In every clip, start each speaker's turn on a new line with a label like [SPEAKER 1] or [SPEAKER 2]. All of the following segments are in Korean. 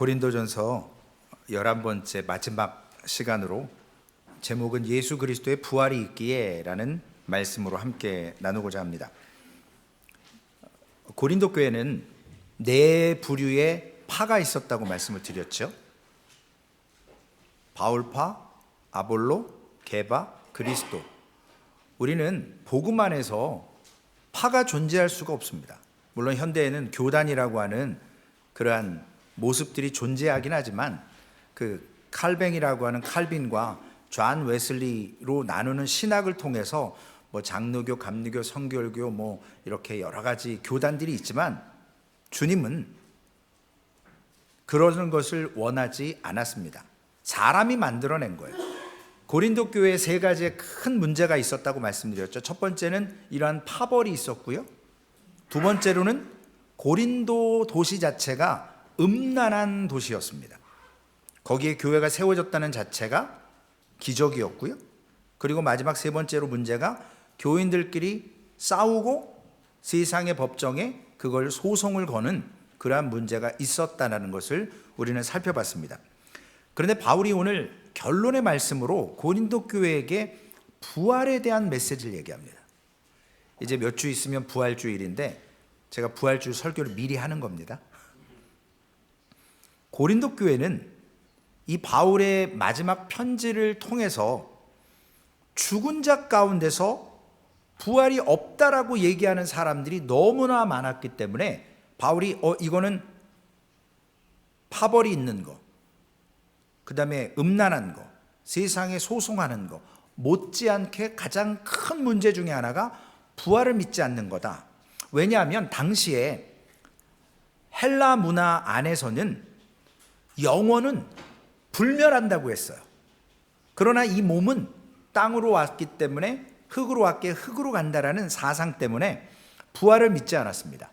[SPEAKER 1] 고린도전서 11번째 마지막 시간으로 제목은 예수 그리스도의 부활이 있기에 라는 말씀으로 함께 나누고자 합니다. 고린도 교회는 네 부류의 파가 있었다고 말씀을 드렸죠. 바울파, 아볼로, 게바, 그리스도. 우리는 복음 안에서 파가 존재할 수가 없습니다. 물론 현대에는 교단이라고 하는 그러한 모습들이 존재하긴 하지만 그 칼뱅이라고 하는 칼빈과 존 웨슬리로 나누는 신학을 통해서 뭐 장로교, 감리교, 성결교 뭐 이렇게 여러 가지 교단들이 있지만 주님은 그러는 것을 원하지 않았습니다. 사람이 만들어낸 거예요. 고린도 교회에 세 가지의 큰 문제가 있었다고 말씀드렸죠. 첫 번째는 이러한 파벌이 있었고요. 두 번째로는 고린도 도시 자체가 음란한 도시였습니다. 거기에 교회가 세워졌다는 자체가 기적이었고요. 그리고 마지막 세 번째로 문제가 교인들끼리 싸우고 세상의 법정에 그걸 소송을 거는 그러한 문제가 있었다는 것을 우리는 살펴봤습니다. 그런데 바울이 오늘 결론의 말씀으로 고린도 교회에게 부활에 대한 메시지를 얘기합니다. 이제 몇 주 있으면 부활주일인데 제가 부활주일 설교를 미리 하는 겁니다. 고린도 교회는 이 바울의 마지막 편지를 통해서 죽은 자 가운데서 부활이 없다라고 얘기하는 사람들이 너무나 많았기 때문에 바울이 이거는 파벌이 있는 거, 그 다음에 음란한 거, 세상에 소송하는 거 못지않게 가장 큰 문제 중에 하나가 부활을 믿지 않는 거다. 왜냐하면 당시에 헬라 문화 안에서는 영혼은 불멸한다고 했어요. 그러나 이 몸은 땅으로 왔기 때문에 흙으로 왔기에 흙으로 간다라는 사상 때문에 부활을 믿지 않았습니다.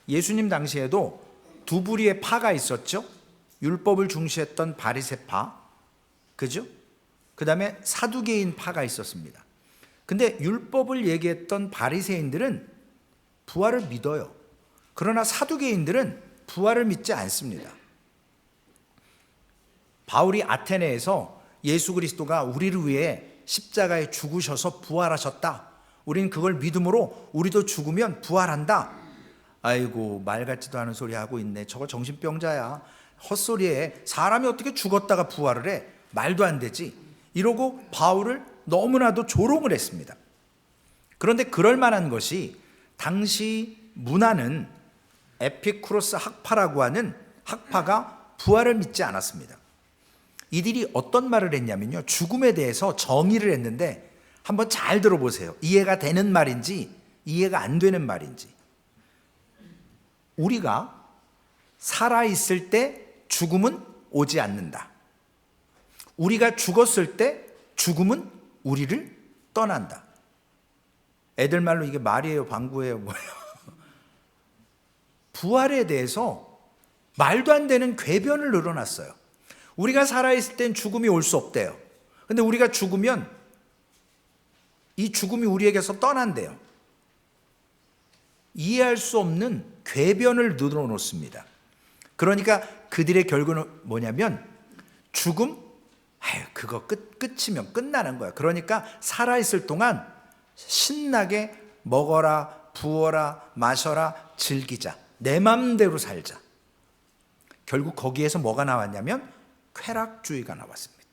[SPEAKER 1] 예수님 당시에도 두 부류의 파가 있었죠. 율법을 중시했던 바리새파, 그죠? 그 다음에 사두개인 파가 있었습니다. 근데 율법을 얘기했던 바리새인들은 부활을 믿어요. 그러나 사두개인들은 부활을 믿지 않습니다. 바울이 아테네에서 예수 그리스도가 우리를 위해 십자가에 죽으셔서 부활하셨다. 우리는 그걸 믿음으로 우리도 죽으면 부활한다. 아이고 말 같지도 않은 소리 하고 있네. 저거 정신병자야. 헛소리에 사람이 어떻게 죽었다가 부활을 해. 말도 안 되지. 이러고 바울을 너무나도 조롱을 했습니다. 그런데 그럴 만한 것이 당시 문화는 에피쿠로스 학파라고 하는 학파가 부활을 믿지 않았습니다. 이들이 어떤 말을 했냐면요, 죽음에 대해서 정의를 했는데 한번 잘 들어보세요. 이해가 되는 말인지 이해가 안 되는 말인지. 우리가 살아있을 때 죽음은 오지 않는다. 우리가 죽었을 때 죽음은 우리를 떠난다. 애들 말로 이게 말이에요, 방구예요, 뭐예요? 부활에 대해서 말도 안 되는 궤변을 늘어놨어요. 우리가 살아있을 땐 죽음이 올 수 없대요. 근데 우리가 죽으면 이 죽음이 우리에게서 떠난대요. 이해할 수 없는 궤변을 늘어놓습니다. 그러니까 그들의 결론은 뭐냐면 죽음? 그거 끝이면 끝나는 거야. 그러니까 살아있을 동안 신나게 먹어라, 부어라, 마셔라, 즐기자. 내 맘대로 살자. 결국 거기에서 뭐가 나왔냐면 쾌락주의가 나왔습니다.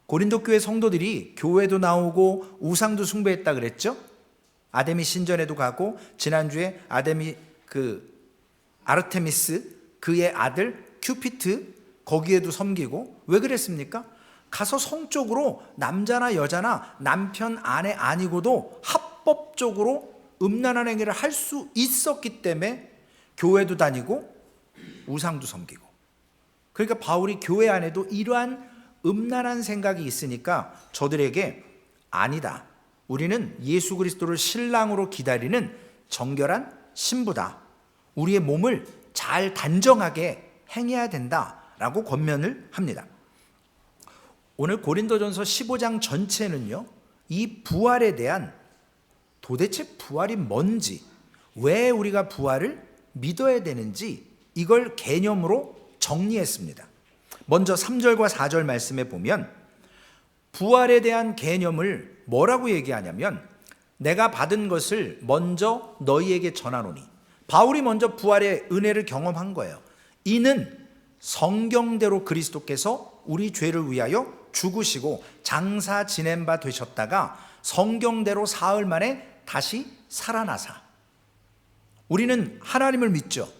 [SPEAKER 1] 고린도 교회 성도들이 교회도 나오고 우상도 숭배했다 그랬죠? 아데미 신전에도 가고 지난주에 아르테미스 그의 아들 큐피트 거기에도 섬기고. 왜 그랬습니까? 가서 성적으로 남자나 여자나 남편 아내 아니고도 합법적으로 음란한 행위를 할 수 있었기 때문에 교회도 다니고 우상도 섬기고. 그러니까 바울이 교회 안에도 이러한 음란한 생각이 있으니까 저들에게 아니다. 우리는 예수 그리스도를 신랑으로 기다리는 정결한 신부다. 우리의 몸을 잘 단정하게 행해야 된다라고 권면을 합니다. 오늘 고린도전서 15장 전체는요, 이 부활에 대한 도대체 부활이 뭔지, 왜 우리가 부활을 믿어야 되는지 이걸 개념으로 정리했습니다. 먼저 3절과 4절 말씀에 보면 부활에 대한 개념을 뭐라고 얘기하냐면 내가 받은 것을 먼저 너희에게 전하노니, 바울이 먼저 부활의 은혜를 경험한 거예요. 이는 성경대로 그리스도께서 우리 죄를 위하여 죽으시고 장사 지낸 바 되셨다가 성경대로 사흘 만에 다시 살아나사. 우리는 하나님을 믿죠.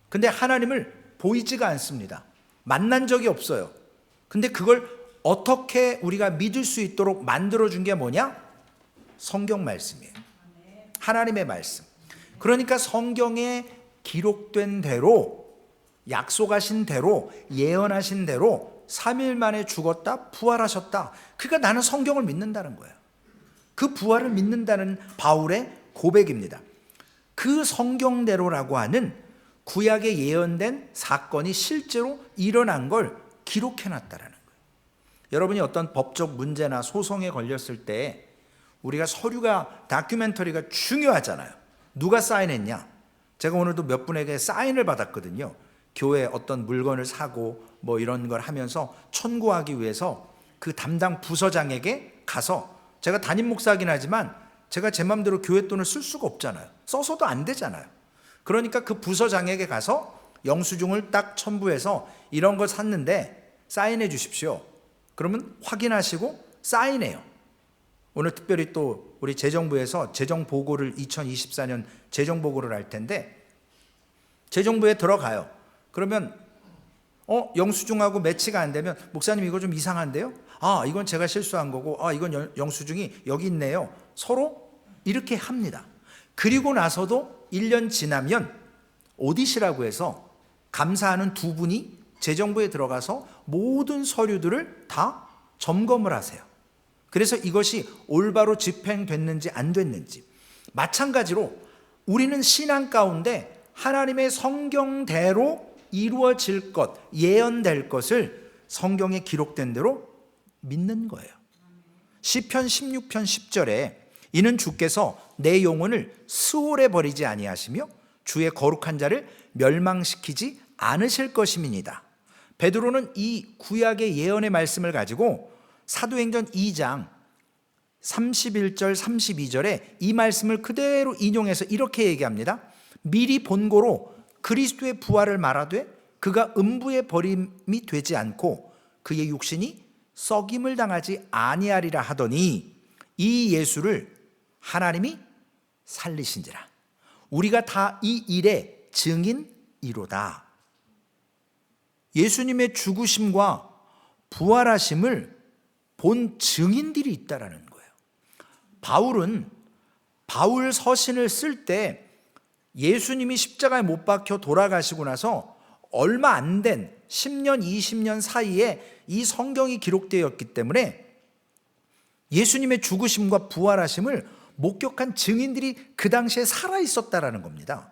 [SPEAKER 1] 근데 하나님을 보이지가 않습니다. 만난 적이 없어요. 근데 그걸 어떻게 우리가 믿을 수 있도록 만들어준 게 뭐냐? 성경 말씀이에요. 하나님의 말씀. 그러니까 성경에 기록된 대로, 약속하신 대로, 예언하신 대로 3일 만에 죽었다 부활하셨다. 그러니까 나는 성경을 믿는다는 거예요. 그 부활을 믿는다는 바울의 고백입니다. 그 성경대로라고 하는 구약에 예언된 사건이 실제로 일어난 걸 기록해놨다라는 거예요. 여러분이 어떤 법적 문제나 소송에 걸렸을 때 우리가 서류가, 다큐멘터리가 중요하잖아요. 누가 사인했냐? 제가 오늘도 몇 분에게 사인을 받았거든요. 교회 어떤 물건을 사고 뭐 이런 걸 하면서 청구하기 위해서 그 담당 부서장에게 가서, 제가 담임 목사긴 하지만 제가 제 마음대로 교회 돈을 쓸 수가 없잖아요. 써서도 안 되잖아요. 그러니까 그 부서장에게 가서 영수증을 딱 첨부해서 이런 걸 샀는데 사인해 주십시오. 그러면 확인하시고 사인해요. 오늘 특별히 또 우리 재정부에서 재정보고를 2024년 재정보고를 할 텐데 재정부에 들어가요. 그러면 영수증하고 매치가 안 되면 목사님 이거 좀 이상한데요? 아, 이건 제가 실수한 거고, 아, 이건 영수증이 여기 있네요. 서로 이렇게 합니다. 그리고 나서도 1년 지나면 오디시라고 해서 감사하는 두 분이 재정부에 들어가서 모든 서류들을 다 점검을 하세요. 그래서 이것이 올바로 집행됐는지 안 됐는지. 마찬가지로 우리는 신앙 가운데 하나님의 성경대로 이루어질 것, 예언될 것을 성경에 기록된 대로 믿는 거예요. 시편 16편 10절에 이는 주께서 내 영혼을 수월에 버리지 아니하시며 주의 거룩한 자를 멸망시키지 않으실 것임이니이다. 베드로는 이 구약의 예언의 말씀을 가지고 사도행전 2장 31절 32절에 이 말씀을 그대로 인용해서 이렇게 얘기합니다. 미리 본고로 그리스도의 부활을 말하되 그가 음부에 버림이 되지 않고 그의 육신이 썩임을 당하지 아니하리라 하더니 이 예수를 하나님이 살리신지라. 우리가 다 이 일의 증인이로다. 예수님의 죽으심과 부활하심을 본 증인들이 있다라는 거예요. 바울은 바울 서신을 쓸 때 예수님이 십자가에 못 박혀 돌아가시고 나서 얼마 안 된 10년, 20년 사이에 이 성경이 기록되었기 때문에 예수님의 죽으심과 부활하심을 목격한 증인들이 그 당시에 살아있었다라는 겁니다.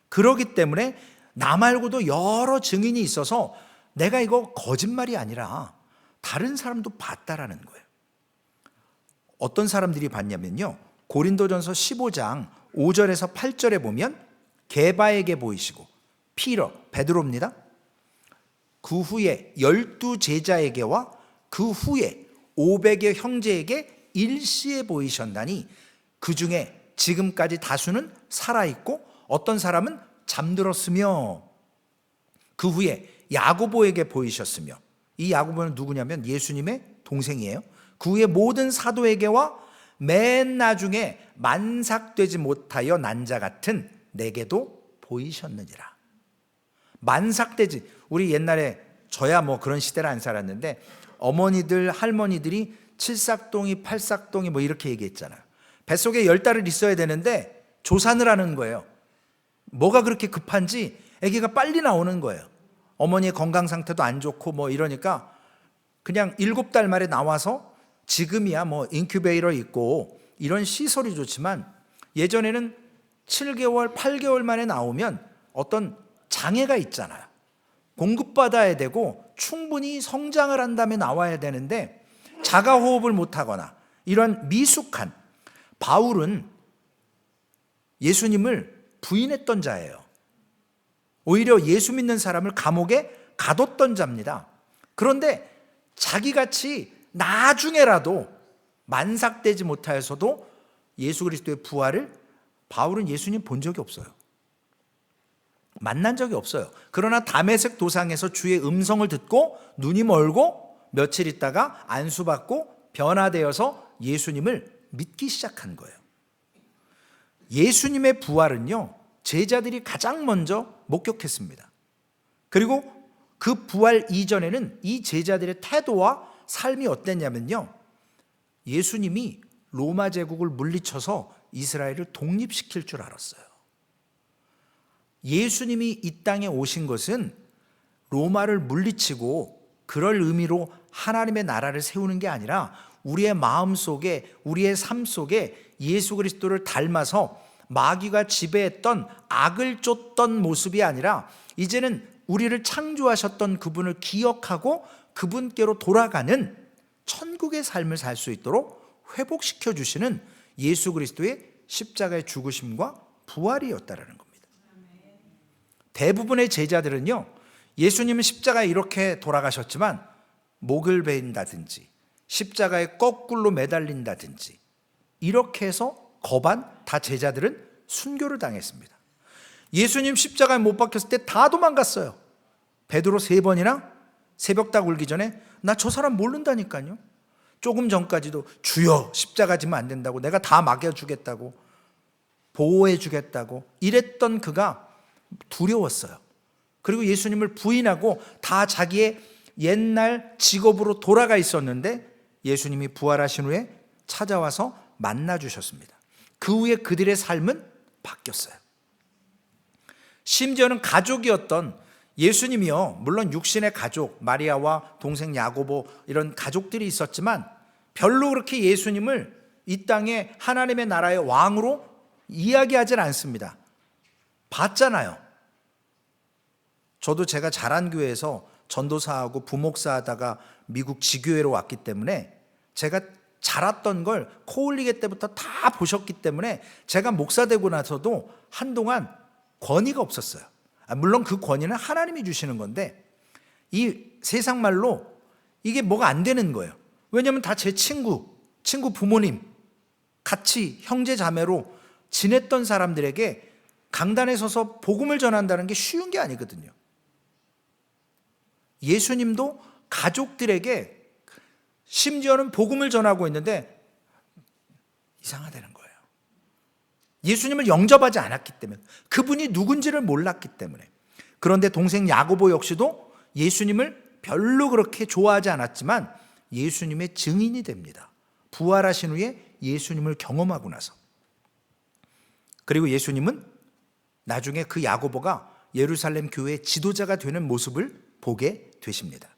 [SPEAKER 1] 그렇기 때문에 나 말고도 여러 증인이 있어서 내가 이거 거짓말이 아니라 다른 사람도 봤다라는 거예요. 어떤 사람들이 봤냐면요, 고린도전서 15장 5절에서 8절에 보면 게바에게 보이시고, 피터, 베드로입니다. 그 후에 12제자에게와 그 후에 500여 형제에게 일시에 보이셨나니 그 중에 지금까지 다수는 살아있고 어떤 사람은 잠들었으며, 그 후에 야고보에게 보이셨으며, 이 야고보는 누구냐면 예수님의 동생이에요. 그 후에 모든 사도에게와 맨 나중에 만삭되지 못하여 난 자 같은 내게도 보이셨느니라. 만삭되지, 우리 옛날에 저야 뭐 그런 시대를 안 살았는데 어머니들 할머니들이 칠삭동이 팔삭동이 뭐 이렇게 얘기했잖아요. 뱃속에 10달을 있어야 되는데 조산을 하는 거예요. 뭐가 그렇게 급한지 아기가 빨리 나오는 거예요. 어머니의 건강 상태도 안 좋고 뭐 이러니까 그냥 7달 만에 나와서, 지금이야 뭐 인큐베이터 있고 이런 시설이 좋지만 예전에는 7개월, 8개월 만에 나오면 어떤 장애가 있잖아요. 공급받아야 되고 충분히 성장을 한 다음에 나와야 되는데 자가호흡을 못하거나 이런 미숙한, 바울은 예수님을 부인했던 자예요. 오히려 예수 믿는 사람을 감옥에 가뒀던 자입니다. 그런데 자기같이 나중에라도 만삭되지 못하여서도 예수 그리스도의 부활을 바울은 예수님 본 적이 없어요. 만난 적이 없어요. 그러나 다메섹 도상에서 주의 음성을 듣고 눈이 멀고 며칠 있다가 안수받고 변화되어서 예수님을 믿기 시작한 거예요. 예수님의 부활은요, 제자들이 가장 먼저 목격했습니다. 그리고 그 부활 이전에는 이 제자들의 태도와 삶이 어땠냐면요, 예수님이 로마 제국을 물리쳐서 이스라엘을 독립시킬 줄 알았어요. 예수님이 이 땅에 오신 것은 로마를 물리치고 그럴 의미로 하나님의 나라를 세우는 게 아니라 우리의 마음 속에, 우리의 삶 속에 예수 그리스도를 닮아서 마귀가 지배했던 악을 쫓던 모습이 아니라 이제는 우리를 창조하셨던 그분을 기억하고 그분께로 돌아가는 천국의 삶을 살 수 있도록 회복시켜 주시는 예수 그리스도의 십자가의 죽으심과 부활이었다라는 겁니다. 대부분의 제자들은요, 예수님은 십자가에 이렇게 돌아가셨지만 목을 베인다든지 십자가에 거꾸로 매달린다든지 이렇게 해서 거반 다 제자들은 순교를 당했습니다. 예수님 십자가에 못 박혔을 때 다 도망갔어요. 베드로 3번이나 새벽닭 울기 전에 나 저 사람 모른다니까요. 조금 전까지도 주여 십자가 지면 안 된다고, 내가 다 막여주겠다고, 보호해주겠다고 이랬던 그가 두려웠어요. 그리고 예수님을 부인하고 다 자기의 옛날 직업으로 돌아가 있었는데 예수님이 부활하신 후에 찾아와서 만나주셨습니다. 그 후에 그들의 삶은 바뀌었어요. 심지어는 가족이었던 예수님이요, 물론 육신의 가족 마리아와 동생 야고보 이런 가족들이 있었지만 별로 그렇게 예수님을 이 땅에 하나님의 나라의 왕으로 이야기하진 않습니다. 봤잖아요. 저도 제가 자란 교회에서 전도사하고 부목사 하다가 미국 지교회로 왔기 때문에 제가 자랐던 걸 코올리게 때부터 다 보셨기 때문에 제가 목사 되고 나서도 한동안 권위가 없었어요. 물론 그 권위는 하나님이 주시는 건데 이 세상 말로 이게 뭐가 안 되는 거예요. 왜냐하면 다 제 친구 부모님 같이 형제 자매로 지냈던 사람들에게 강단에 서서 복음을 전한다는 게 쉬운 게 아니거든요. 예수님도 가족들에게 심지어는 복음을 전하고 있는데 이상하다는 거예요. 예수님을 영접하지 않았기 때문에, 그분이 누군지를 몰랐기 때문에. 그런데 동생 야고보 역시도 예수님을 별로 그렇게 좋아하지 않았지만 예수님의 증인이 됩니다. 부활하신 후에 예수님을 경험하고 나서. 그리고 예수님은 나중에 그 야고보가 예루살렘 교회의 지도자가 되는 모습을 보게 되십니다.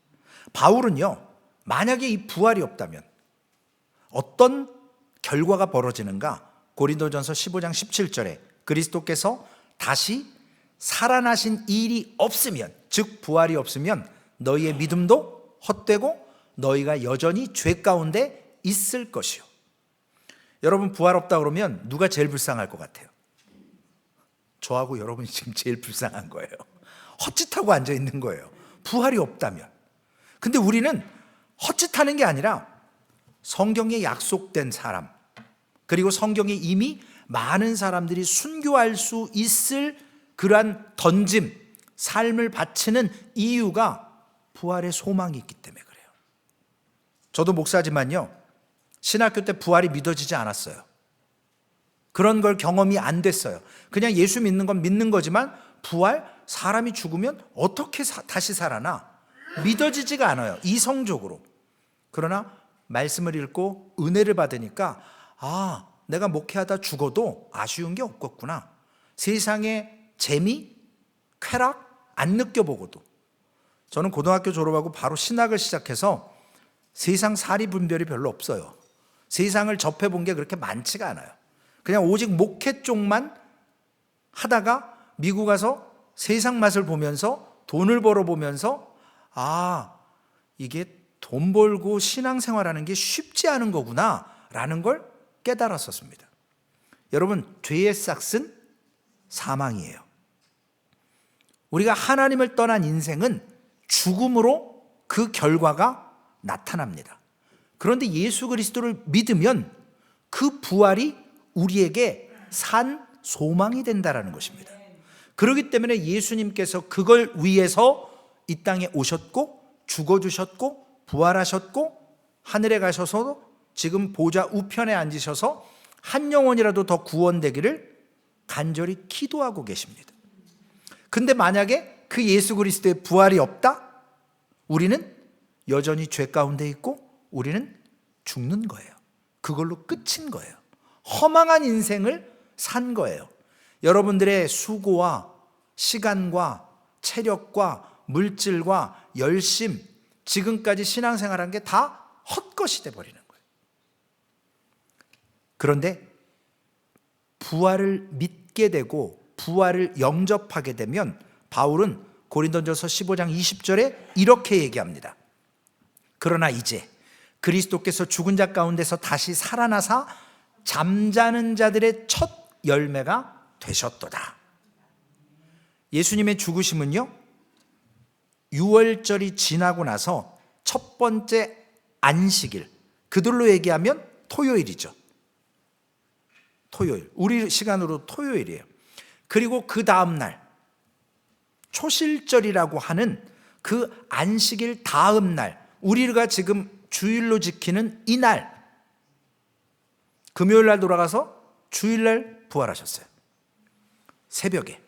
[SPEAKER 1] 바울은요, 만약에 이 부활이 없다면 어떤 결과가 벌어지는가? 고린도전서 15장 17절에 그리스도께서 다시 살아나신 일이 없으면, 즉 부활이 없으면 너희의 믿음도 헛되고 너희가 여전히 죄 가운데 있을 것이요. 여러분, 부활 없다 그러면 누가 제일 불쌍할 것 같아요? 저하고 여러분이 지금 제일 불쌍한 거예요. 헛짓하고 앉아 있는 거예요. 부활이 없다면. 근데 우리는 헛짓하는 게 아니라 성경에 약속된 사람, 그리고 성경에 이미 많은 사람들이 순교할 수 있을 그러한 던짐, 삶을 바치는 이유가 부활의 소망이 있기 때문에 그래요. 저도 목사지만요, 신학교 때 부활이 믿어지지 않았어요. 그런 걸 경험이 안 됐어요. 그냥 예수 믿는 건 믿는 거지만 부활, 사람이 죽으면 어떻게 다시 살아나? 믿어지지가 않아요, 이성적으로. 그러나 말씀을 읽고 은혜를 받으니까 내가 목회하다 죽어도 아쉬운 게 없겠구나. 세상의 재미, 쾌락 안 느껴보고도. 저는 고등학교 졸업하고 바로 신학을 시작해서 세상 사리 분별이 별로 없어요. 세상을 접해본 게 그렇게 많지가 않아요. 그냥 오직 목회 쪽만 하다가 미국 가서 세상 맛을 보면서 돈을 벌어보면서 이게 돈 벌고 신앙생활하는 게 쉽지 않은 거구나 라는 걸 깨달았었습니다. 여러분, 죄의 싹은 사망이에요. 우리가 하나님을 떠난 인생은 죽음으로 그 결과가 나타납니다. 그런데 예수 그리스도를 믿으면 그 부활이 우리에게 산 소망이 된다라는 것입니다. 그렇기 때문에 예수님께서 그걸 위해서 이 땅에 오셨고 죽어주셨고 부활하셨고 하늘에 가셔서 지금 보좌 우편에 앉으셔서 한 영혼이라도 더 구원되기를 간절히 기도하고 계십니다. 근데 만약에 그 예수 그리스도의 부활이 없다? 우리는 여전히 죄 가운데 있고 우리는 죽는 거예요. 그걸로 끝인 거예요. 허망한 인생을 산 거예요. 여러분들의 수고와 시간과 체력과 물질과 열심, 지금까지 신앙생활한 게 다 헛것이 돼버리는 거예요. 그런데 부활을 믿게 되고 부활을 영접하게 되면 바울은 고린도전서 15장 20절에 이렇게 얘기합니다. 그러나 이제 그리스도께서 죽은 자 가운데서 다시 살아나사 잠자는 자들의 첫 열매가 되셨도다. 예수님의 죽으심은요, 유월절이 지나고 나서 첫 번째 안식일, 그들로 얘기하면 토요일이죠. 토요일, 우리 시간으로 토요일이에요. 그리고 그 다음 날 초실절이라고 하는 그 안식일 다음 날, 우리가 지금 주일로 지키는 이날, 금요일 날 돌아가서 주일 날 부활하셨어요. 새벽에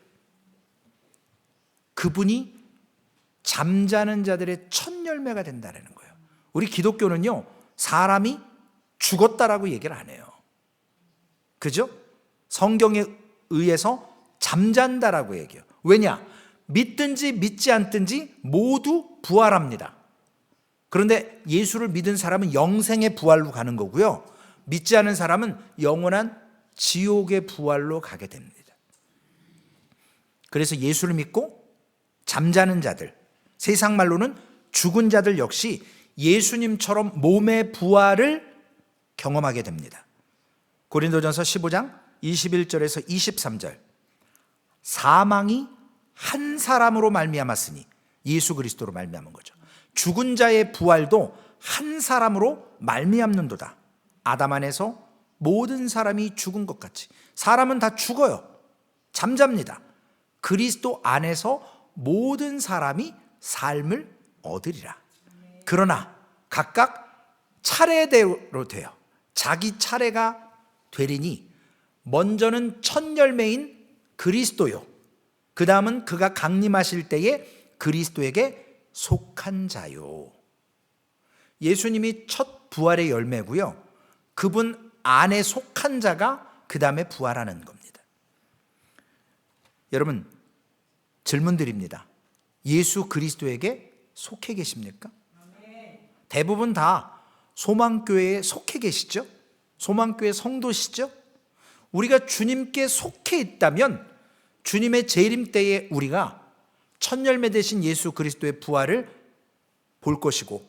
[SPEAKER 1] 그분이 잠자는 자들의 첫 열매가 된다는 거예요. 우리 기독교는요, 사람이 죽었다라고 얘기를 안 해요. 그죠? 성경에 의해서 잠잔다라고 얘기해요. 왜냐? 믿든지 믿지 않든지 모두 부활합니다. 그런데 예수를 믿은 사람은 영생의 부활로 가는 거고요, 믿지 않은 사람은 영원한 지옥의 부활로 가게 됩니다. 그래서 예수를 믿고 잠자는 자들, 세상 말로는 죽은 자들 역시 예수님처럼 몸의 부활을 경험하게 됩니다. 고린도전서 15장 21절에서 23절, 사망이 한 사람으로 말미암았으니, 예수 그리스도로 말미암은 거죠. 죽은 자의 부활도 한 사람으로 말미암는도다. 아담 안에서 모든 사람이 죽은 것 같이, 사람은 다 죽어요. 잠잡니다. 그리스도 안에서 모든 사람이 삶을 얻으리라. 그러나 각각 차례대로 돼요. 자기 차례가 되리니 먼저는 첫 열매인 그리스도요, 그 다음은 그가 강림하실 때에 그리스도에게 속한 자요. 예수님이 첫 부활의 열매고요, 그분 안에 속한 자가 그 다음에 부활하는 겁니다. 여러분, 질문 드립니다. 예수 그리스도에게 속해 계십니까? 대부분 다 소망교회에 속해 계시죠? 소망교회 성도시죠? 우리가 주님께 속해 있다면 주님의 재림 때에 우리가 첫 열매 되신 예수 그리스도의 부활을 볼 것이고,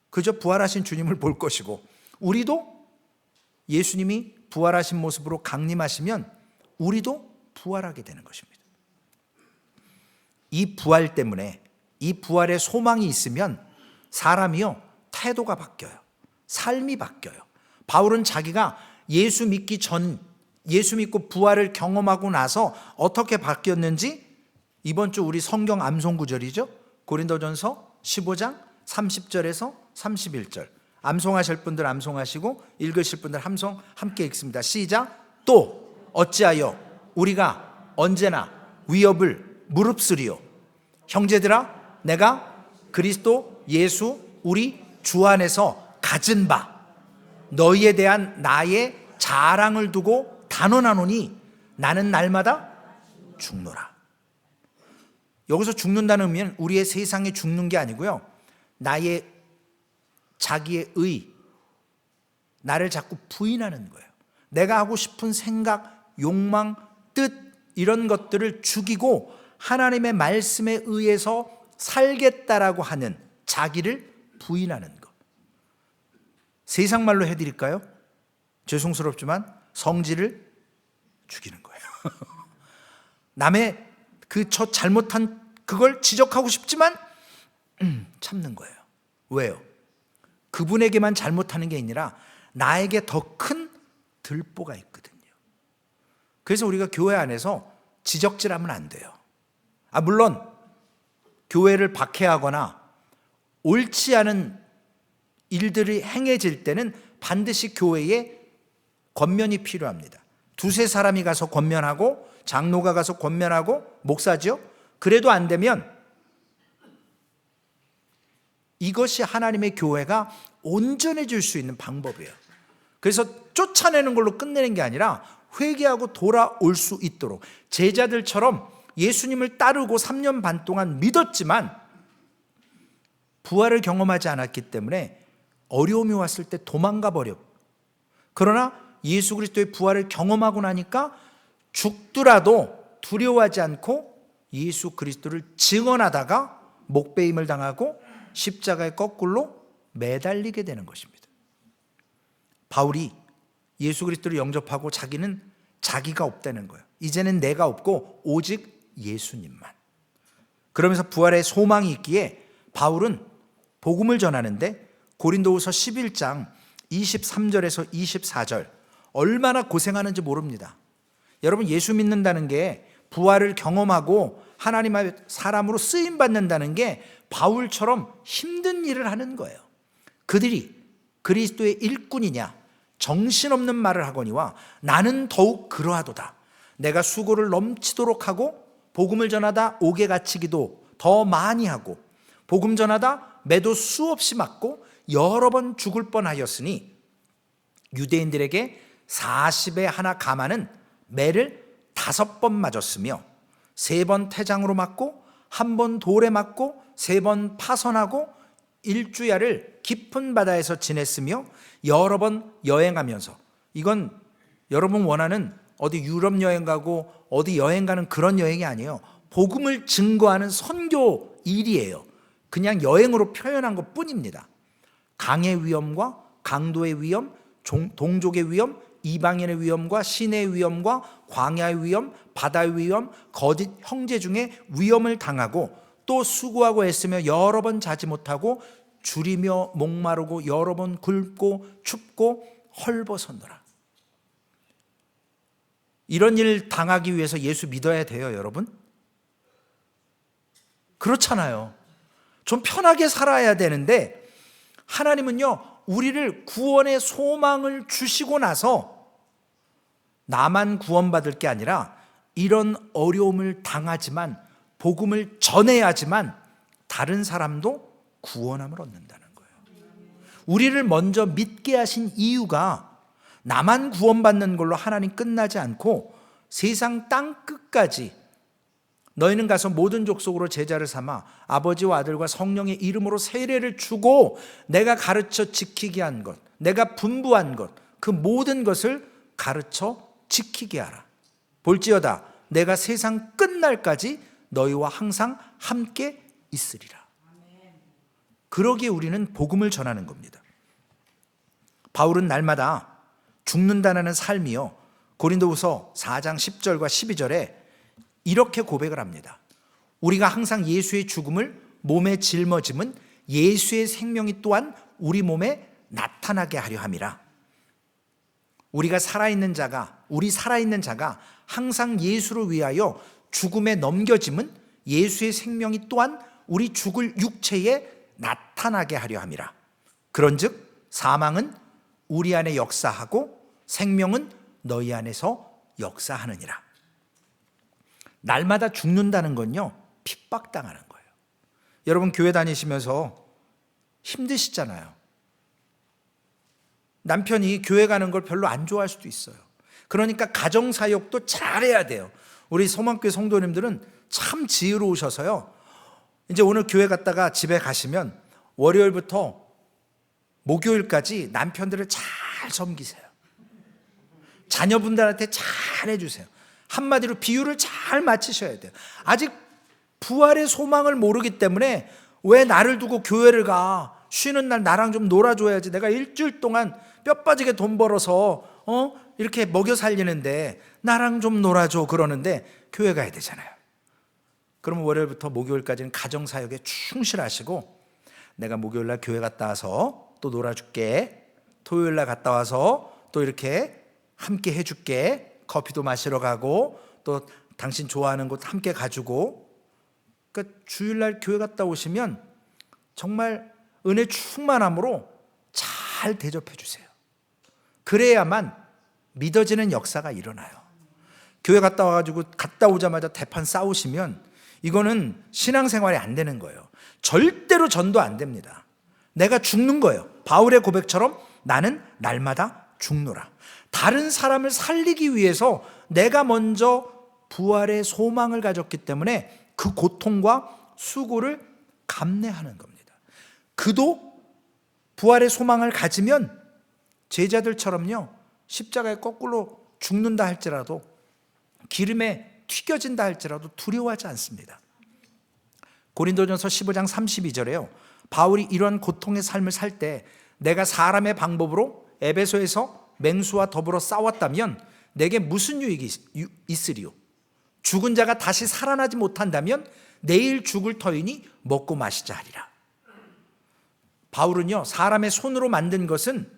[SPEAKER 1] 그저 부활하신 주님을 볼 것이고, 우리도 예수님이 부활하신 모습으로 강림하시면 우리도 부활하게 되는 것입니다. 이 부활 때문에, 이 부활의 소망이 있으면 사람이요, 태도가 바뀌어요. 삶이 바뀌어요. 바울은 자기가 예수 믿기 전, 예수 믿고 부활을 경험하고 나서 어떻게 바뀌었는지 이번 주 우리 성경 암송 구절이죠. 고린도전서 15장 30절에서 31절. 암송하실 분들 암송하시고 읽으실 분들 암송 함께 읽습니다. 시작. 또 어찌하여 우리가 언제나 위협을 무릅쓰리요. 형제들아, 내가 그리스도 예수 우리 주 안에서 가진 바 너희에 대한 나의 자랑을 두고 단언하노니 나는 날마다 죽노라. 여기서 죽는다는 의미는 우리의 세상에 죽는 게 아니고요, 나의 자기의 의, 나를 자꾸 부인하는 거예요. 내가 하고 싶은 생각, 욕망, 뜻, 이런 것들을 죽이고 하나님의 말씀에 의해서 살겠다라고 하는 자기를 부인하는 것. 세상 말로 해드릴까요? 죄송스럽지만 성질을 죽이는 거예요. 남의 그 저 잘못한 그걸 지적하고 싶지만 참는 거예요. 왜요? 그분에게만 잘못하는 게 아니라 나에게 더 큰 들보가 있거든요. 그래서 우리가 교회 안에서 지적질하면 안 돼요. 물론 교회를 박해하거나 옳지 않은 일들이 행해질 때는 반드시 교회에 권면이 필요합니다. 두세 사람이 가서 권면하고 장로가 가서 권면하고 목사죠. 그래도 안 되면 이것이 하나님의 교회가 온전해질 수 있는 방법이에요. 그래서 쫓아내는 걸로 끝내는 게 아니라 회개하고 돌아올 수 있도록, 제자들처럼 예수님을 따르고 3년 반 동안 믿었지만 부활을 경험하지 않았기 때문에 어려움이 왔을 때 도망가 버렸고, 그러나 예수 그리스도의 부활을 경험하고 나니까 죽더라도 두려워하지 않고 예수 그리스도를 증언하다가 목배임을 당하고 십자가에 거꾸로 매달리게 되는 것입니다. 바울이 예수 그리스도를 영접하고 자기는 자기가 없다는 거예요. 이제는 내가 없고 오직 예수님만. 그러면서 부활의 소망이 있기에 바울은 복음을 전하는데 고린도후서 11장 23절에서 24절 얼마나 고생하는지 모릅니다. 여러분, 예수 믿는다는 게, 부활을 경험하고 하나님의 사람으로 쓰임 받는다는 게 바울처럼 힘든 일을 하는 거예요. 그들이 그리스도의 일꾼이냐 정신없는 말을 하거니와 나는 더욱 그러하도다. 내가 수고를 넘치도록 하고 복음을 전하다 옥에 갇히기도 더 많이 하고 복음 전하다 매도 수없이 맞고 여러 번 죽을 뻔하였으니 유대인들에게 40에 하나 감하는 매를 5번 맞았으며 3번 태장으로 맞고 1번 돌에 맞고 3번 파선하고 일주야를 깊은 바다에서 지냈으며 여러 번 여행하면서, 이건 여러분 원하는 어디 유럽 여행 가고 어디 여행 가는 그런 여행이 아니에요. 복음을 증거하는 선교 일이에요. 그냥 여행으로 표현한 것 뿐입니다. 강의 위험과 강도의 위험, 동족의 위험, 이방인의 위험과 신의 위험과 광야의 위험, 바다의 위험, 거짓 형제 중에 위험을 당하고 또 수고하고 애쓰며 여러 번 자지 못하고 줄이며 목마르고 여러 번 굶고 춥고 헐벗었노라. 이런 일 당하기 위해서 예수 믿어야 돼요, 여러분? 그렇잖아요. 좀 편하게 살아야 되는데 하나님은요, 우리를 구원의 소망을 주시고 나서 나만 구원받을 게 아니라 이런 어려움을 당하지만 복음을 전해야지만 다른 사람도 구원함을 얻는다는 거예요. 우리를 먼저 믿게 하신 이유가 나만 구원받는 걸로 하나님 끝나지 않고 세상 땅 끝까지 너희는 가서 모든 족속으로 제자를 삼아 아버지와 아들과 성령의 이름으로 세례를 주고 내가 가르쳐 지키게 한 것, 내가 분부한 것, 그 모든 것을 가르쳐 지키게 하라. 볼지어다 내가 세상 끝날까지 너희와 항상 함께 있으리라. 그러기에 우리는 복음을 전하는 겁니다. 바울은 날마다 죽는다는 삶이요, 고린도후서 4장 10절과 12절에 이렇게 고백을 합니다. 우리가 항상 예수의 죽음을 몸에 짊어짐은 예수의 생명이 또한 우리 몸에 나타나게 하려 함이라. 우리 살아있는 자가 항상 예수를 위하여 죽음에 넘겨짐은 예수의 생명이 또한 우리 죽을 육체에 나타나게 하려 함이라. 그런즉 사망은 우리 안에 역사하고 생명은 너희 안에서 역사하느니라. 날마다 죽는다는 건요, 핍박당하는 거예요. 여러분, 교회 다니시면서 힘드시잖아요. 남편이 교회 가는 걸 별로 안 좋아할 수도 있어요. 그러니까 가정사역도 잘해야 돼요. 우리 소망교회 성도님들은 참 지혜로우셔서요, 이제 오늘 교회 갔다가 집에 가시면 월요일부터 목요일까지 남편들을 잘 섬기세요. 자녀분들한테 잘 해주세요. 한마디로 비유를 잘 맞추셔야 돼요. 아직 부활의 소망을 모르기 때문에 왜 나를 두고 교회를 가? 쉬는 날 나랑 좀 놀아줘야지. 내가 일주일 동안 뼈 빠지게 돈 벌어서 이렇게 먹여 살리는데 나랑 좀 놀아줘 그러는데 교회 가야 되잖아요. 그러면 월요일부터 목요일까지는 가정사역에 충실하시고, 내가 목요일날 교회 갔다 와서 또 놀아줄게, 토요일날 갔다 와서 또 이렇게 함께 해줄게, 커피도 마시러 가고 또 당신 좋아하는 곳 함께 가주고. 그러니까 주일날 교회 갔다 오시면 정말 은혜 충만함으로 잘 대접해 주세요. 그래야만 믿어지는 역사가 일어나요. 교회 갔다 와가지고 갔다 오자마자 대판 싸우시면 이거는 신앙생활이 안 되는 거예요. 절대로 전도 안 됩니다. 내가 죽는 거예요. 바울의 고백처럼 나는 날마다 죽노라. 다른 사람을 살리기 위해서 내가 먼저 부활의 소망을 가졌기 때문에 그 고통과 수고를 감내하는 겁니다. 그도 부활의 소망을 가지면 제자들처럼요, 십자가에 거꾸로 죽는다 할지라도, 기름에 튀겨진다 할지라도 두려워하지 않습니다. 고린도전서 15장 32절에요. 바울이 이런 고통의 삶을 살 때 내가 사람의 방법으로 에베소에서 맹수와 더불어 싸웠다면 내게 무슨 유익이 있으리요? 죽은 자가 다시 살아나지 못한다면 내일 죽을 터이니 먹고 마시자 하리라. 바울은요, 사람의 손으로 만든 것은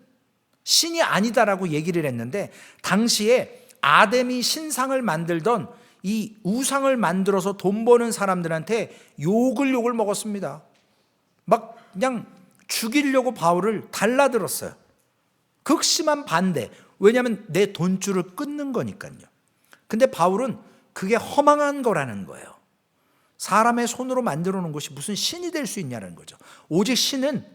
[SPEAKER 1] 신이 아니다라고 얘기를 했는데, 당시에 아담이 신상을 만들던 이 우상을 만들어서 돈 버는 사람들한테 욕을 먹었습니다. 막 그냥 죽이려고 바울을 달라들었어요. 극심한 반대. 왜냐하면 내 돈줄을 끊는 거니까요. 근데 바울은 그게 허망한 거라는 거예요. 사람의 손으로 만들어 놓은 것이 무슨 신이 될 수 있냐는 거죠. 오직 신은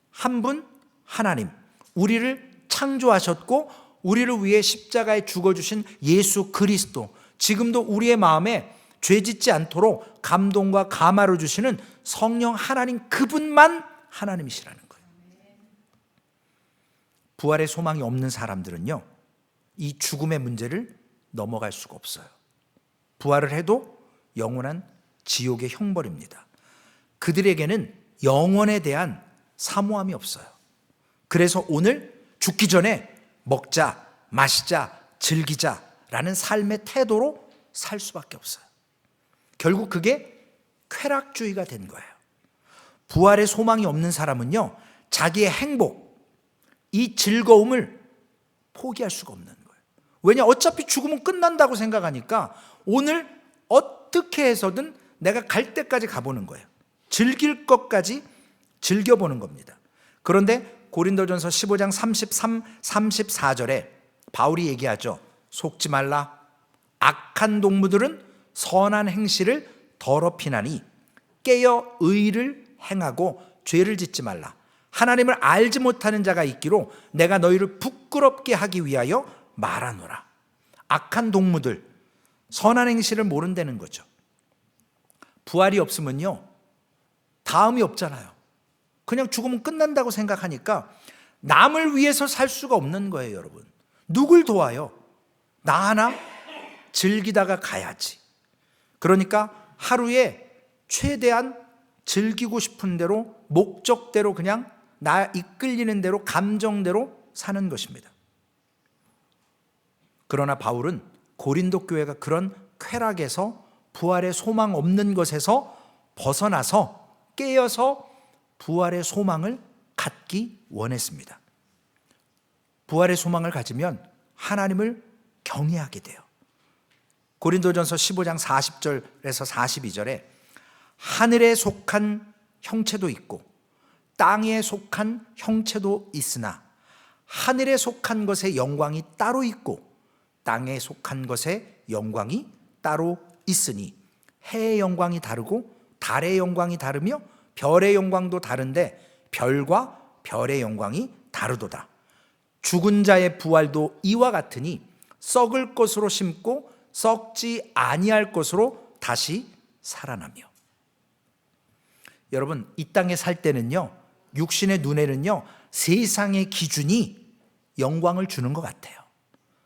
[SPEAKER 1] 한 분 하나님, 우리를 창조하셨고 우리를 위해 십자가에 죽어주신 예수 그리스도, 지금도 우리의 마음에 죄짓지 않도록 감동과 감화를 주시는 성령 하나님, 그분만 하나님이시라는 거예요. 부활의 소망이 없는 사람들은요, 이 죽음의 문제를 넘어갈 수가 없어요. 부활을 해도 영원한 지옥의 형벌입니다. 그들에게는 영원에 대한 사모함이 없어요. 그래서 오늘 죽기 전에 먹자, 마시자, 즐기자라는 삶의 태도로 살 수밖에 없어요. 결국 그게 쾌락주의가 된 거예요. 부활의 소망이 없는 사람은요, 자기의 행복, 이 즐거움을 포기할 수가 없는 거예요. 왜냐, 어차피 죽으면 끝난다고 생각하니까 오늘 어떻게 해서든 내가 갈 때까지 가보는 거예요. 즐길 것까지 즐겨보는 겁니다. 그런데 고린도전서 15장 33, 34절에 바울이 얘기하죠. 속지 말라. 악한 동무들은 선한 행실을 더럽히나니 깨어 의를 행하고 죄를 짓지 말라. 하나님을 알지 못하는 자가 있기로 내가 너희를 부끄럽게 하기 위하여 말하노라. 악한 동무들, 선한 행실을 모른다는 거죠. 부활이 없으면요, 다음이 없잖아요. 그냥 죽으면 끝난다고 생각하니까 남을 위해서 살 수가 없는 거예요, 여러분. 누굴 도와요? 나 하나 즐기다가 가야지. 그러니까 하루에 최대한 즐기고 싶은 대로, 목적대로, 그냥 나 이끌리는 대로, 감정대로 사는 것입니다. 그러나 바울은 고린도 교회가 그런 쾌락에서, 부활의 소망 없는 것에서 벗어나서 깨어서 부활의 소망을 갖기 원했습니다. 부활의 소망을 가지면 하나님을 경외하게 돼요. 고린도전서 15장 40절에서 42절에 하늘에 속한 형체도 있고 땅에 속한 형체도 있으나 하늘에 속한 것의 영광이 따로 있고 땅에 속한 것의 영광이 따로 있으니 해의 영광이 다르고 달의 영광이 다르며 별의 영광도 다른데 별과 별의 영광이 다르도다. 죽은 자의 부활도 이와 같으니 썩을 것으로 심고 썩지 아니할 것으로 다시 살아나며. 여러분, 이 땅에 살 때는요, 육신의 눈에는요, 세상의 기준이 영광을 주는 것 같아요.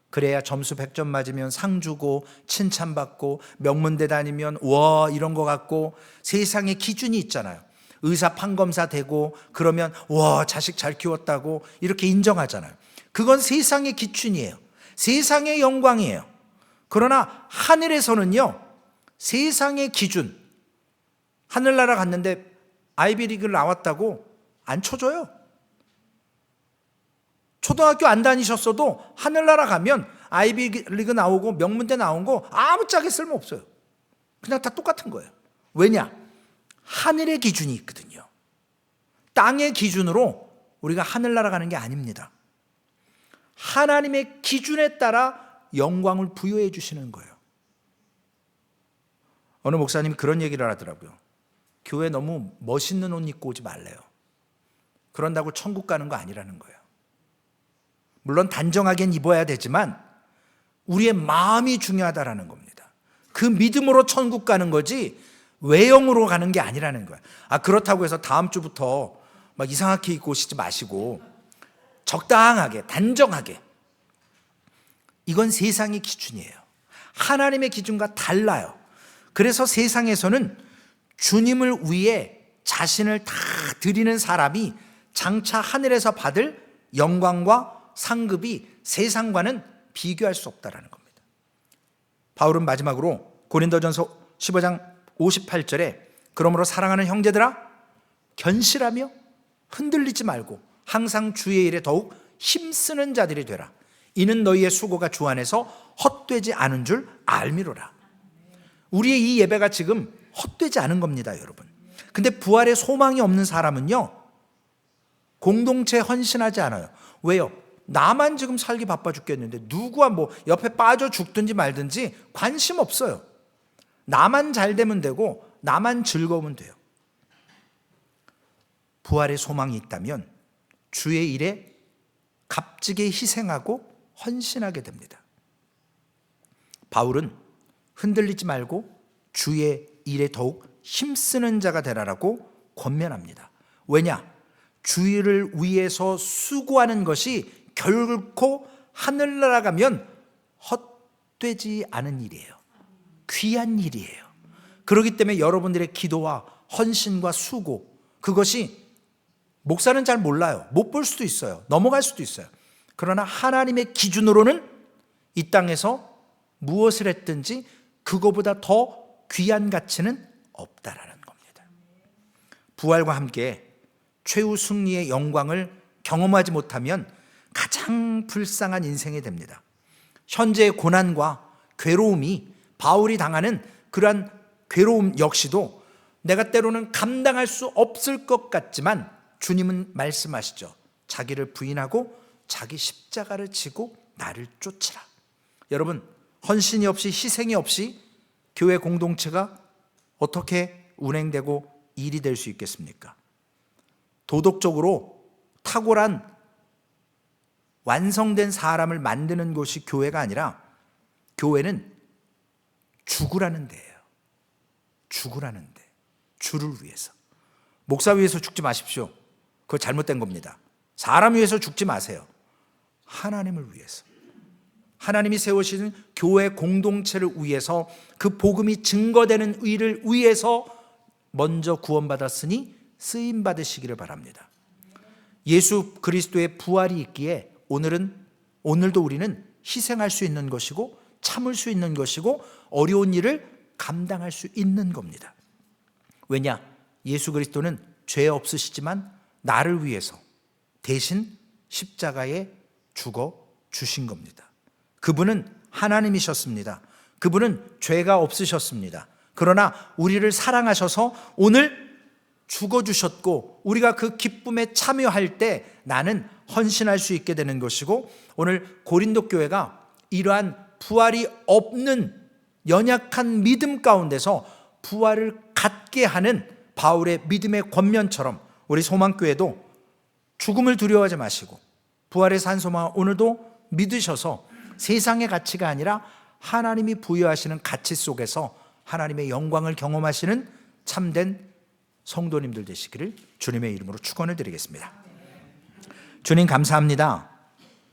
[SPEAKER 1] 그래야 점수 100점 맞으면 상 주고 칭찬받고 명문대 다니면 와 이런 거 같고, 세상의 기준이 있잖아요. 의사 판검사 되고 그러면 와 자식 잘 키웠다고 이렇게 인정하잖아요. 그건 세상의 기준이에요. 세상의 영광이에요. 그러나 하늘에서는요, 세상의 기준, 하늘나라 갔는데 아이비리그를 나왔다고 안 쳐줘요. 초등학교 안 다니셨어도 하늘나라 가면 아이비리그 나오고 명문대 나온 거 아무짝에 쓸모없어요. 그냥 다 똑같은 거예요. 왜냐? 하늘의 기준이 있거든요. 땅의 기준으로 우리가 하늘나라 가는 게 아닙니다. 하나님의 기준에 따라 영광을 부여해 주시는 거예요. 어느 목사님이 그런 얘기를 하더라고요. 교회 너무 멋있는 옷 입고 오지 말래요. 그런다고 천국 가는 거 아니라는 거예요. 물론 단정하게 입어야 되지만 우리의 마음이 중요하다라는 겁니다. 그 믿음으로 천국 가는 거지 외형으로 가는 게 아니라는 거예요. 그렇다고 해서 다음 주부터 막 이상하게 입고 오시지 마시고 적당하게, 단정하게. 이건 세상의 기준이에요. 하나님의 기준과 달라요. 그래서 세상에서는 주님을 위해 자신을 다 드리는 사람이 장차 하늘에서 받을 영광과 상급이 세상과는 비교할 수 없다는 겁니다. 바울은 마지막으로 고린도전서 15장 58절에 그러므로 사랑하는 형제들아 견실하며 흔들리지 말고 항상 주의 일에 더욱 힘쓰는 자들이 되라. 이는 너희의 수고가 주 안에서 헛되지 않은 줄 알미로라. 우리의 이 예배가 지금 헛되지 않은 겁니다, 여러분. 근데 부활의 소망이 없는 사람은요, 공동체에 헌신하지 않아요. 왜요? 나만 지금 살기 바빠 죽겠는데 누구와 옆에 빠져 죽든지 말든지 관심 없어요. 나만 잘 되면 되고 나만 즐거우면 돼요. 부활의 소망이 있다면 주의 일에 값지게 희생하고 헌신하게 됩니다. 바울은 흔들리지 말고 주의 일에 더욱 힘쓰는 자가 되라라고 권면합니다. 왜냐? 주의를 위해서 수고하는 것이 결코 하늘나라 가면 헛되지 않은 일이에요. 귀한 일이에요. 그렇기 때문에 여러분들의 기도와 헌신과 수고, 그것이 목사는 잘 몰라요. 못 볼 수도 있어요. 넘어갈 수도 있어요. 그러나 하나님의 기준으로는 이 땅에서 무엇을 했든지 그거보다 더 귀한 가치는 없다라는 겁니다. 부활과 함께 최후 승리의 영광을 경험하지 못하면 가장 불쌍한 인생이 됩니다. 현재의 고난과 괴로움이 바울이 당하는 그러한 괴로움 역시도 내가 때로는 감당할 수 없을 것 같지만 주님은 말씀하시죠. 자기를 부인하고 자기 십자가를 지고 나를 쫓으라. 여러분, 헌신이 없이 희생이 없이 교회 공동체가 어떻게 운행되고 일이 될 수 있겠습니까? 도덕적으로 탁월한 완성된 사람을 만드는 곳이 교회가 아니라 교회는 죽으라는 데예요. 죽으라는 데. 주를 위해서. 목사 위해서 죽지 마십시오. 그거 잘못된 겁니다. 사람 위해서 죽지 마세요. 하나님을 위해서. 하나님이 세우시는 교회 공동체를 위해서 그 복음이 증거되는 의를 위해서 먼저 구원받았으니 쓰임 받으시기를 바랍니다. 예수 그리스도의 부활이 있기에 오늘도 우리는 희생할 수 있는 것이고 참을 수 있는 것이고 어려운 일을 감당할 수 있는 겁니다. 왜냐? 예수 그리스도는 죄 없으시지만 나를 위해서 대신 십자가에 죽어 주신 겁니다. 그분은 하나님이셨습니다. 그분은 죄가 없으셨습니다. 그러나 우리를 사랑하셔서 오늘 죽어주셨고 우리가 그 기쁨에 참여할 때 나는 헌신할 수 있게 되는 것이고, 오늘 고린도 교회가 이러한 부활이 없는 연약한 믿음 가운데서 부활을 갖게 하는 바울의 믿음의 권면처럼 우리 소망교회도 죽음을 두려워하지 마시고 부활의 산소망 오늘도 믿으셔서 세상의 가치가 아니라 하나님이 부여하시는 가치 속에서 하나님의 영광을 경험하시는 참된 성도님들 되시기를 주님의 이름으로 축원을 드리겠습니다. 주님 감사합니다.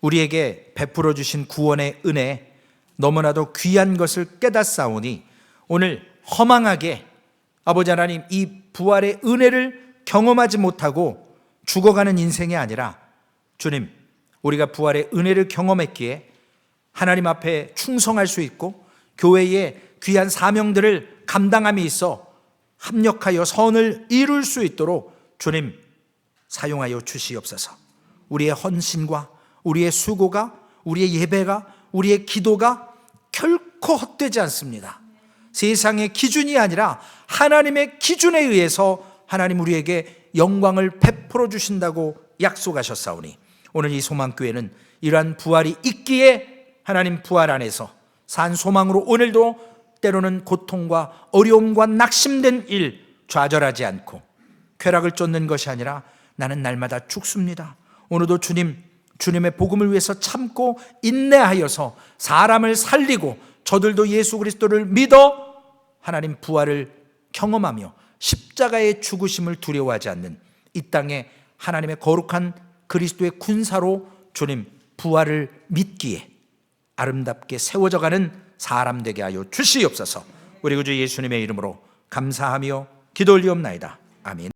[SPEAKER 1] 우리에게 베풀어 주신 구원의 은혜 너무나도 귀한 것을 깨닫사오니 오늘 허망하게 아버지 하나님 이 부활의 은혜를 경험하지 못하고 죽어가는 인생이 아니라 주님, 우리가 부활의 은혜를 경험했기에 하나님 앞에 충성할 수 있고 교회의 귀한 사명들을 감당함에 있어 합력하여 선을 이룰 수 있도록 주님 사용하여 주시옵소서. 우리의 헌신과 우리의 수고가, 우리의 예배가, 우리의 기도가 결코 헛되지 않습니다. 세상의 기준이 아니라 하나님의 기준에 의해서 하나님 우리에게 영광을 베풀어 주신다고 약속하셨사오니 오늘 이 소망교회는 이러한 부활이 있기에 하나님 부활 안에서 산 소망으로 오늘도 때로는 고통과 어려움과 낙심된 일 좌절하지 않고 쾌락을 쫓는 것이 아니라 나는 날마다 죽습니다. 오늘도 주님의 복음을 위해서 참고 인내하여서 사람을 살리고 저들도 예수 그리스도를 믿어 하나님 부활을 경험하며 십자가의 죽으심을 두려워하지 않는 이 땅에 하나님의 거룩한 그리스도의 군사로 주님 부활을 믿기에 아름답게 세워져가는 사람 되게 하여 주시옵소서. 우리 구주 예수님의 이름으로 감사하며 기도 올리옵나이다. 아멘.